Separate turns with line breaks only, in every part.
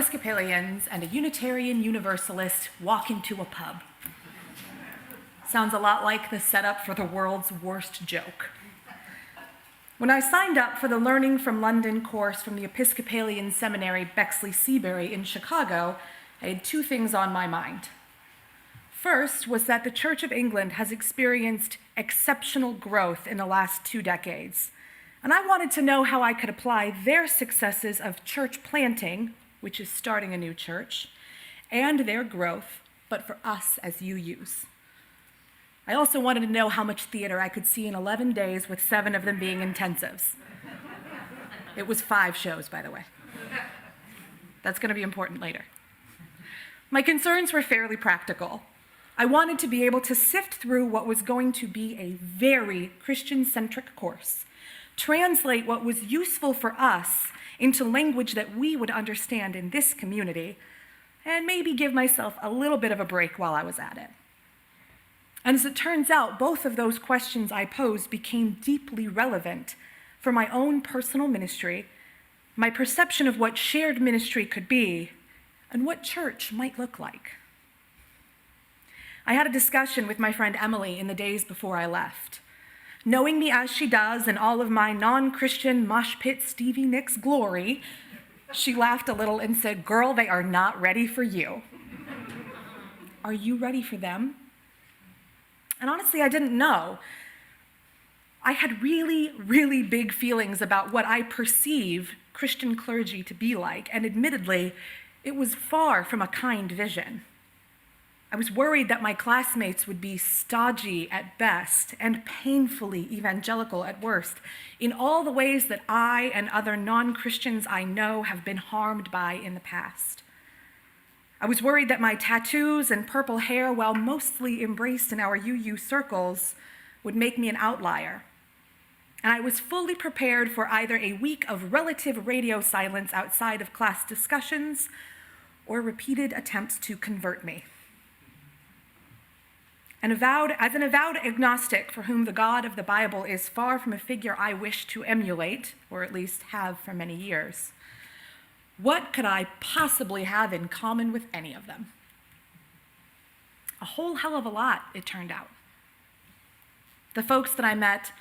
Episcopalians and a Unitarian Universalist walk into a pub. Sounds a lot like the setup for the world's worst joke. When I signed up for the Learning from London course from the Episcopalian seminary Bexley-Seabury in Chicago, I had two things on my mind. First was that the Church of England has experienced exceptional growth in the last 2 decades, and I wanted to know how I could apply their successes of church planting, which is starting a new church, and their growth, but for us as UUs. I also wanted to know how much theater I could see in 11 days with 7 of them being intensives. It was 5 shows, by the way. That's going to be important later. My concerns were fairly practical. I wanted to be able to sift through what was going to be a very Christian-centric course, translate what was useful for us into language that we would understand in this community, and maybe give myself a little bit of a break while I was at it. And as it turns out, both of those questions I posed became deeply relevant for my own personal ministry, my perception of what shared ministry could be, and what church might look like. I had a discussion with my friend Emily in the days before I left. Knowing me as she does in all of my non-Christian mosh pit Stevie Nicks glory, she laughed a little and said, "Girl, they are not ready for you." Are you ready for them? And honestly, I didn't know. I had really, really big feelings about what I perceive Christian clergy to be like, and admittedly, it was far from a kind vision. I was worried that my classmates would be stodgy at best and painfully evangelical at worst, in all the ways that I and other non-Christians I know have been harmed by in the past. I was worried that my tattoos and purple hair, while mostly embraced in our UU circles, would make me an outlier. And I was fully prepared for either a week of relative radio silence outside of class discussions or repeated attempts to convert me. As an avowed agnostic for whom the God of the Bible is far from a figure I wish to emulate, or at least have for many years, what could I possibly have in common with any of them? A whole hell of a lot, it turned out. The folks that I met,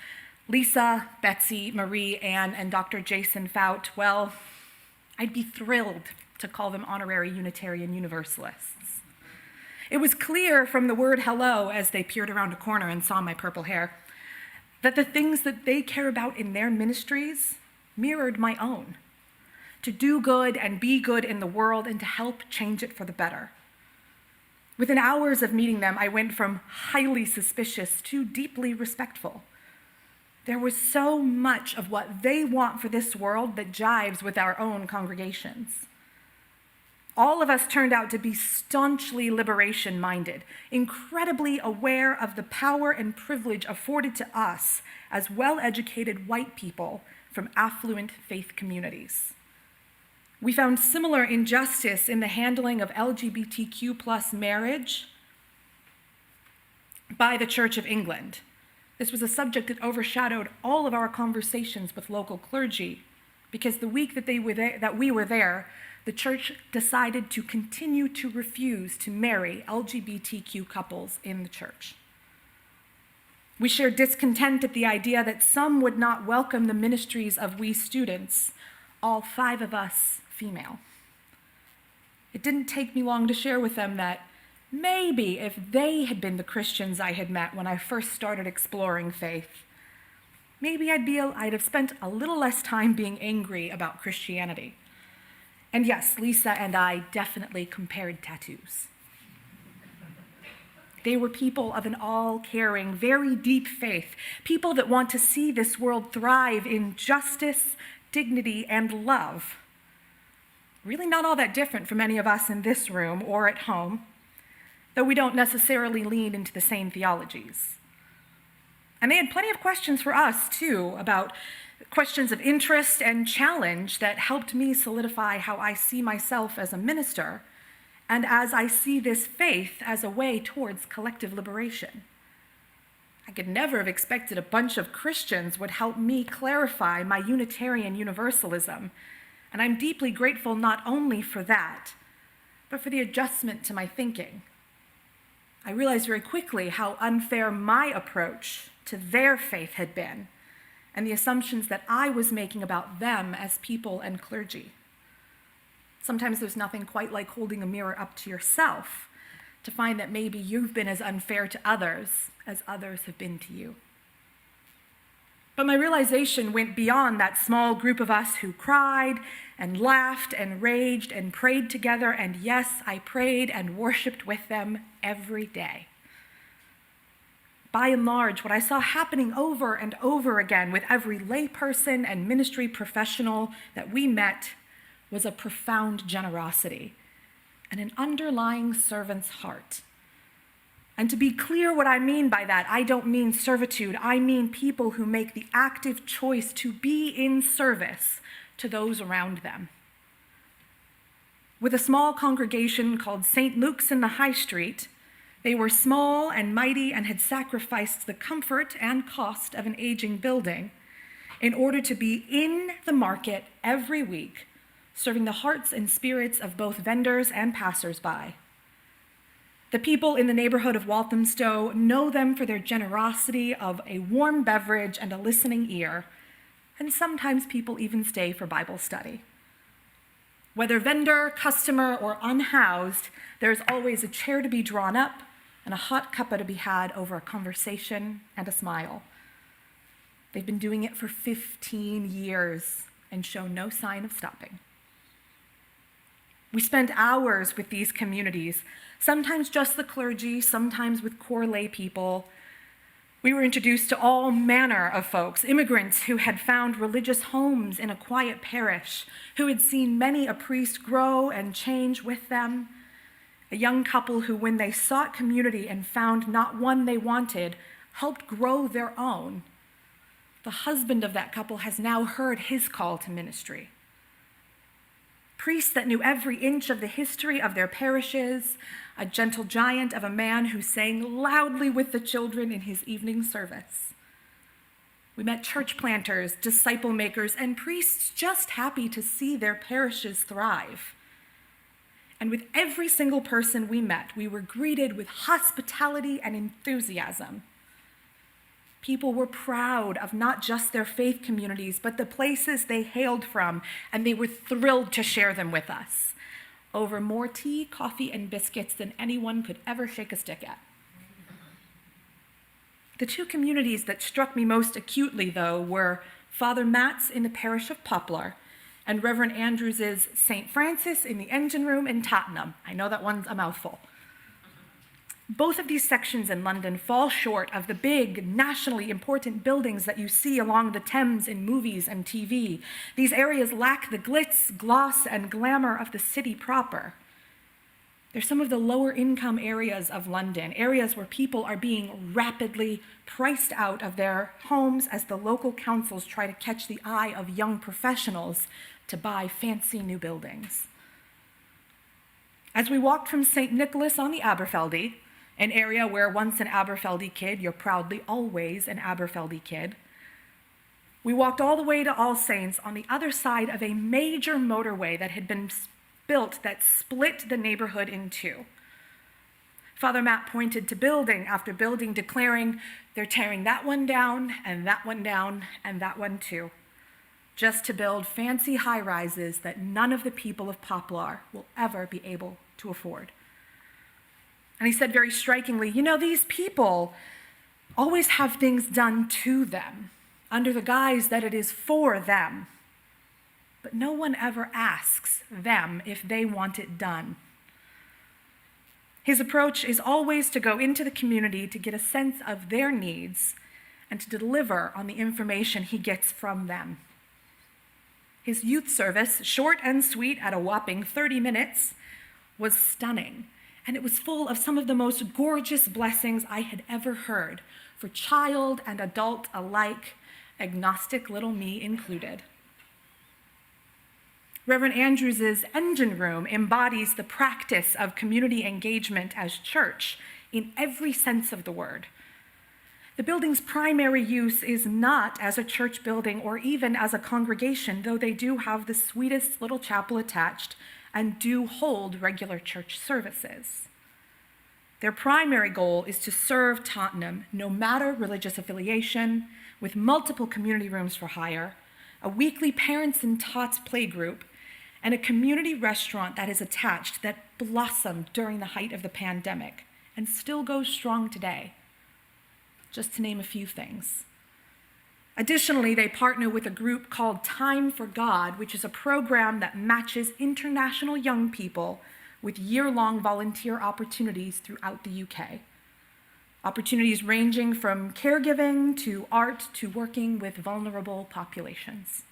Lisa, Betsy, Marie, Ann, and Dr. Jason Fout, well, I'd be thrilled to call them honorary Unitarian Universalists. It was clear from the word hello as they peered around a corner and saw my purple hair that the things that they care about in their ministries mirrored my own: to do good and be good in the world and to help change it for the better. Within hours of meeting them, I went from highly suspicious to deeply respectful. There was so much of what they want for this world that jives with our own congregations. All of us turned out to be staunchly liberation-minded, incredibly aware of the power and privilege afforded to us as well-educated white people from affluent faith communities. We found similar injustice in the handling of LGBTQ+ marriage by the Church of England. This was a subject that overshadowed all of our conversations with local clergy, because the week that we were there, the church decided to continue to refuse to marry LGBTQ couples in the church. We shared discontent at the idea that some would not welcome the ministries of we students, all 5 of us female. It didn't take me long to share with them that maybe if they had been the Christians I had met when I first started exploring faith, maybe I'd have spent a little less time being angry about Christianity. And yes, Lisa and I definitely compared tattoos. They were people of an all-caring, very deep faith, people that want to see this world thrive in justice, dignity, and love. Really not all that different from any of us in this room or at home, though we don't necessarily lean into the same theologies. And they had plenty of questions for us, too, about questions of interest and challenge that helped me solidify how I see myself as a minister and as I see this faith as a way towards collective liberation. I could never have expected a bunch of Christians would help me clarify my Unitarian Universalism, And I'm deeply grateful not only for that, but for the adjustment to my thinking. I realized very quickly how unfair my approach to their faith had been, and the assumptions that I was making about them as people and clergy. Sometimes there's nothing quite like holding a mirror up to yourself to find that maybe you've been as unfair to others as others have been to you. But my realization went beyond that small group of us who cried and laughed and raged and prayed together, and yes, I prayed and worshiped with them every day. By and large, what I saw happening over and over again with every layperson and ministry professional that we met was a profound generosity and an underlying servant's heart. And to be clear what I mean by that, I don't mean servitude. I mean people who make the active choice to be in service to those around them. With a small congregation called St. Luke's in the High Street, they were small and mighty and had sacrificed the comfort and cost of an aging building in order to be in the market every week, serving the hearts and spirits of both vendors and passers-by. The people in the neighborhood of Walthamstow know them for their generosity of a warm beverage and a listening ear, and sometimes people even stay for Bible study. Whether vendor, customer, or unhoused, there's always a chair to be drawn up and a hot cuppa to be had over a conversation and a smile. They've been doing it for 15 years and show no sign of stopping. We spend hours with these communities, sometimes just the clergy, sometimes with core lay people. We were introduced to all manner of folks, immigrants who had found religious homes in a quiet parish, who had seen many a priest grow and change with them, a young couple who, when they sought community and found not one they wanted, helped grow their own. The husband of that couple has now heard his call to ministry. Priests that knew every inch of the history of their parishes, a gentle giant of a man who sang loudly with the children in his evening service. We met church planters, disciple makers, and priests just happy to see their parishes thrive. And with every single person we met, we were greeted with hospitality and enthusiasm. People were proud of not just their faith communities, but the places they hailed from, and they were thrilled to share them with us, over more tea, coffee, and biscuits than anyone could ever shake a stick at. The two communities that struck me most acutely, though, were Father Matt's in the parish of Poplar and Reverend Andrews's St. Francis in the engine room in Tottenham. I know that one's a mouthful. Both of these sections in London fall short of the big, nationally important buildings that you see along the Thames in movies and TV. These areas lack the glitz, gloss, and glamour of the city proper. They're some of the lower income areas of London, areas where people are being rapidly priced out of their homes as the local councils try to catch the eye of young professionals to buy fancy new buildings. As we walked from St. Nicholas on the Aberfeldy, an area where once an Aberfeldy kid, you're proudly always an Aberfeldy kid, we walked all the way to All Saints on the other side of a major motorway that had been built that split the neighborhood in two. Father Matt pointed to building after building, declaring, they're tearing that one down, and that one down, and that one too, just to build fancy high-rises that none of the people of Poplar will ever be able to afford. And he said very strikingly, you know, these people always have things done to them under the guise that it is for them. But no one ever asks them if they want it done. His approach is always to go into the community to get a sense of their needs and to deliver on the information he gets from them. His youth service, short and sweet at a whopping 30 minutes, was stunning. And it was full of some of the most gorgeous blessings I had ever heard, for child and adult alike, agnostic little me included. Reverend Andrews's engine room embodies the practice of community engagement as church in every sense of the word. The building's primary use is not as a church building or even as a congregation, though they do have the sweetest little chapel attached and do hold regular church services. Their primary goal is to serve Tottenham, no matter religious affiliation, with multiple community rooms for hire, a weekly parents and tots playgroup, and a community restaurant that is attached that blossomed during the height of the pandemic and still goes strong today, just to name a few things. Additionally, they partner with a group called Time for God, which is a program that matches international young people with year-long volunteer opportunities throughout the UK. Opportunities ranging from caregiving to art to working with vulnerable populations.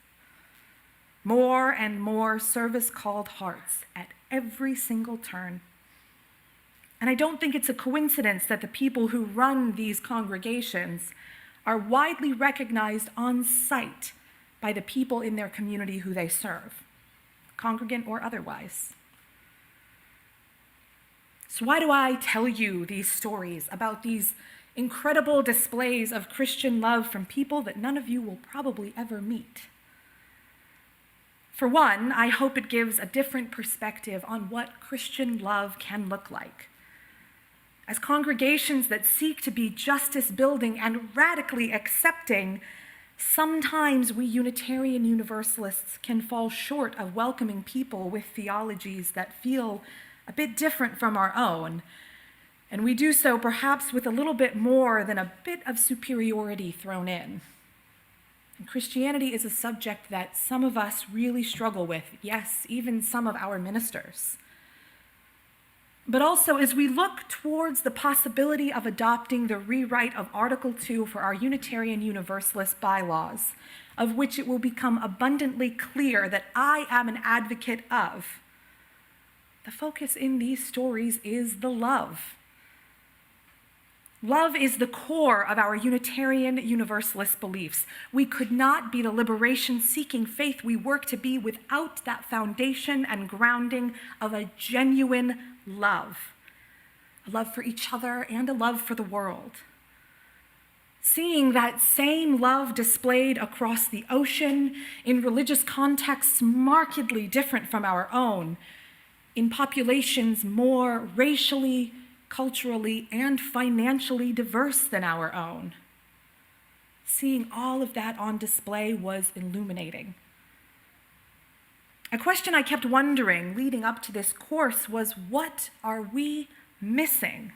More and more service-called hearts at every single turn. And I don't think it's a coincidence that the people who run these congregations are widely recognized on sight by the people in their community who they serve, congregant or otherwise. So why do I tell you these stories about these incredible displays of Christian love from people that none of you will probably ever meet? For one, I hope it gives a different perspective on what Christian love can look like. As congregations that seek to be justice-building and radically accepting, sometimes we Unitarian Universalists can fall short of welcoming people with theologies that feel a bit different from our own, and we do so perhaps with a little bit more than a bit of superiority thrown in. And Christianity is a subject that some of us really struggle with, yes, even some of our ministers. But also, as we look towards the possibility of adopting the rewrite of Article 2 for our Unitarian Universalist bylaws, of which it will become abundantly clear that I am an advocate of, the focus in these stories is the love. Love is the core of our Unitarian Universalist beliefs. We could not be the liberation-seeking faith we work to be without that foundation and grounding of a genuine love. A love for each other and a love for the world. Seeing that same love displayed across the ocean in religious contexts markedly different from our own, in populations more racially, culturally, and financially diverse than our own. Seeing all of that on display was illuminating. A question I kept wondering leading up to this course was, what are we missing?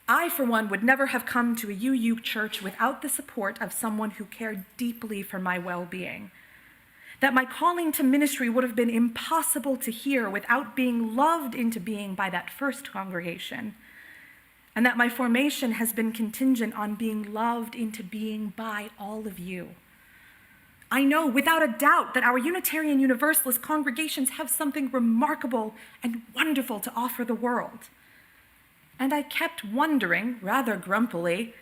I, for one, would never have come to a UU church without the support of someone who cared deeply for my well-being. That my calling to ministry would have been impossible to hear without being loved into being by that first congregation, and that my formation has been contingent on being loved into being by all of you. I know without a doubt that our Unitarian Universalist congregations have something remarkable and wonderful to offer the world. And I kept wondering, rather grumpily,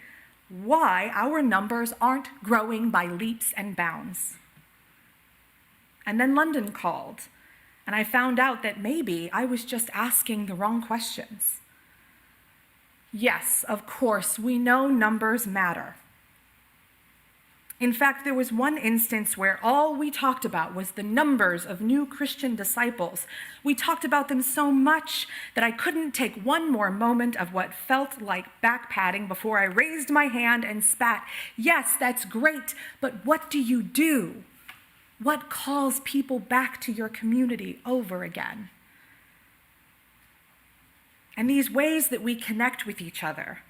why our numbers aren't growing by leaps and bounds. And then London called, and I found out that maybe I was just asking the wrong questions. Yes, of course, we know numbers matter. In fact, there was one instance where all we talked about was the numbers of new Christian disciples. We talked about them so much that I couldn't take one more moment of what felt like back-patting before I raised my hand and spat. Yes, that's great, but what do you do? What calls people back to your community over again? And these ways that we connect with each other,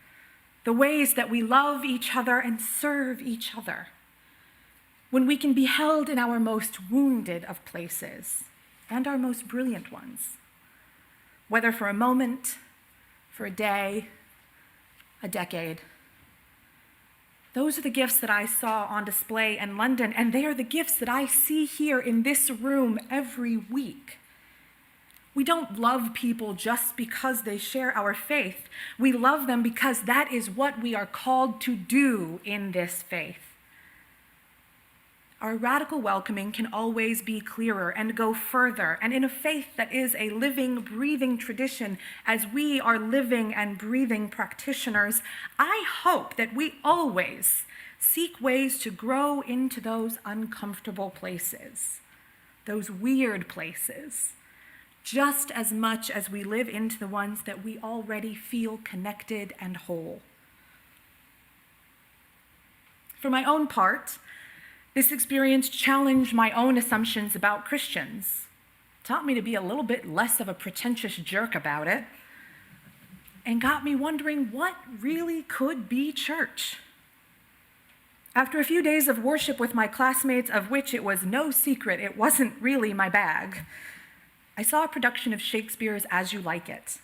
the ways that we love each other and serve each other, when we can be held in our most wounded of places and our most brilliant ones, whether for a moment, for a day, a decade. Those are the gifts that I saw on display in London, and they are the gifts that I see here in this room every week. We don't love people just because they share our faith. We love them because that is what we are called to do in this faith. Our radical welcoming can always be clearer and go further, and in a faith that is a living, breathing tradition, as we are living and breathing practitioners, I hope that we always seek ways to grow into those uncomfortable places, those weird places, just as much as we live into the ones that we already feel connected and whole. For my own part, this experience challenged my own assumptions about Christians, taught me to be a little bit less of a pretentious jerk about it, and got me wondering what really could be church. After a few days of worship with my classmates, of which it was no secret it wasn't really my bag, I saw a production of Shakespeare's As You Like It.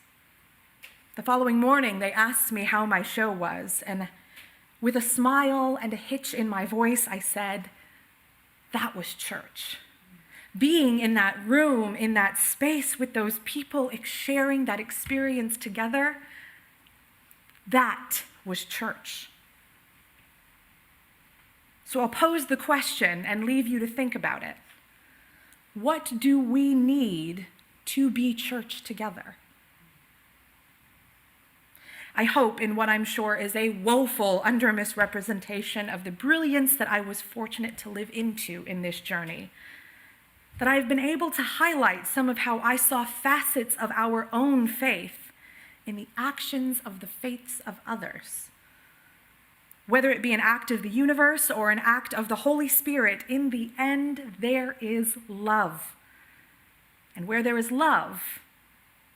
The following morning, they asked me how my show was, and with a smile and a hitch in my voice, I said, that was church. Being in that room, in that space with those people sharing that experience together, that was church. So I'll pose the question and leave you to think about it. What do we need to be church together? I hope in what I'm sure is a woeful under-misrepresentation of the brilliance that I was fortunate to live into in this journey, that I've been able to highlight some of how I saw facets of our own faith in the actions of the faiths of others. Whether it be an act of the universe or an act of the Holy Spirit, in the end, there is love. And where there is love,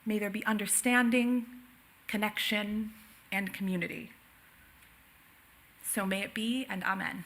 may there be understanding, connection, and community. So may it be, and amen.